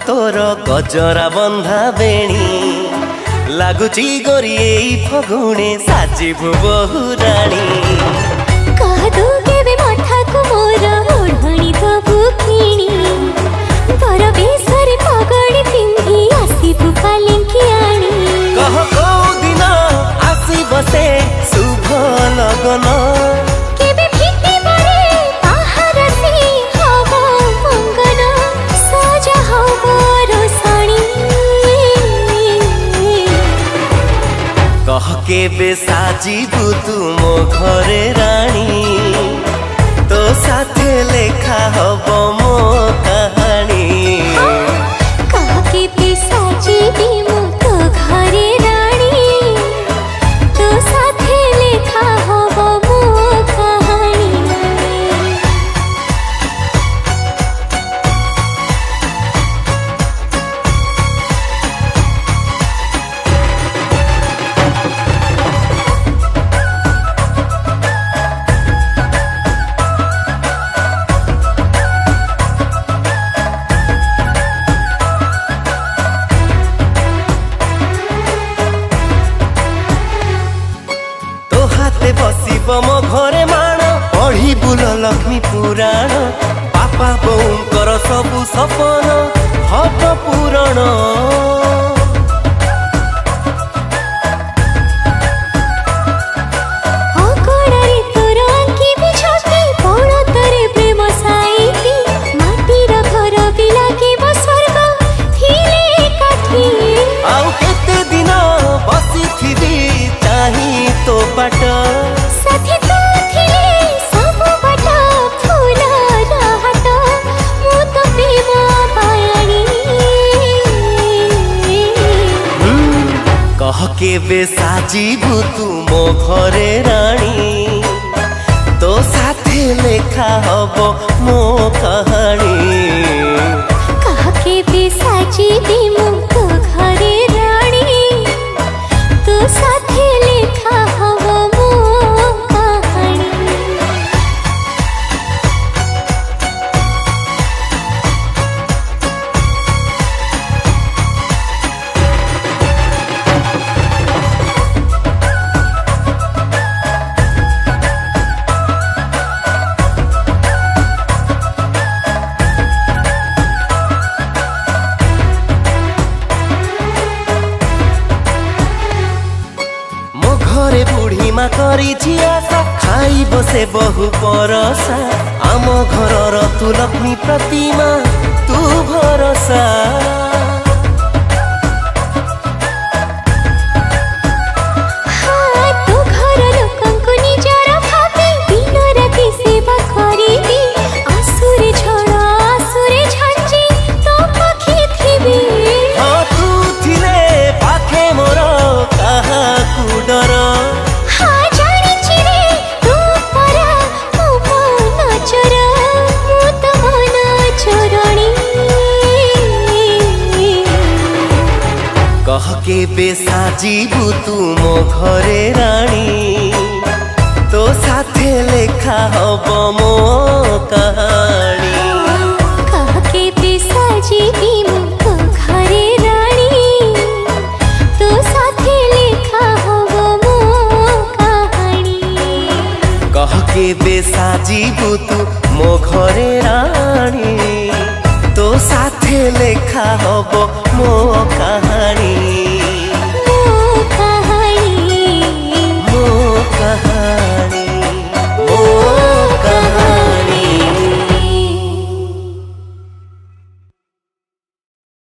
तोर गजरा बंधा बेणी लगुची गोरी एई फगुणे साजिबु बहु राणी कहदु केबे मठा को मोर ओढ़णी दबु किणी बर बेसरे पगड़ी पिंधी आसीबु पालिंकी आणी कह को दिन आसी बसे शुभ लगन केबे फिटी बरे बाहर से हवा मंगन सजा हवा रोसणी कह केबे साजिबु तुम घरे रानी तो साथे लेखा हब मो कहानी कह केबे साजिबी मु तो घरे रानी तो साथे लेखा हब मो कहानी बसिब मो घरे माण पढ़ी बुल लक्ष्मी पुराण बापा बोऊंकर सबु सपन हब पूरण अगड़ारे तोर आंखी बिछती बड़ तोरे प्रेम साईती माटीर घर भी लागिब स्वर्ग थिले काठी आउ केते दिन बसिथिबी चाही तो बाट साथी तो थिले सब बाट फूल रहत मु तो प्रेम पायाणी कह केबे साजिबु तुम घरे रानी तो साथे लेखा हब मो कहानी कह केबे साजिबी मु तो घरे रानी तो साथे लेखा हब मो कहानी मो घरे बुढ़ी मा करी आशा खाइब से बहु परसा आम घरर तू लक्ष्मी प्रतिमा तू भरसा हाँ तो घर लोकंको निजर भाबी दिन राति सेवा करिबी आसुरे झड़ आसुरे झंझी तो पाखी थिबी हाँ तू थिले पाखे मोर कहा डर हाँ जानिछि रे तू परा मो मन चोर मु तो मन चोरणी कह केबे साजिबु तुम घरे रानी तो साथे लेखा हब मो कहानी कह केबे साजिबी मु तो घरे रानी तो साथे लेखा हब मो कहानी कह केबे साजिबु तू मो घरे रानी तो साथे लेखा हब मो कहानी।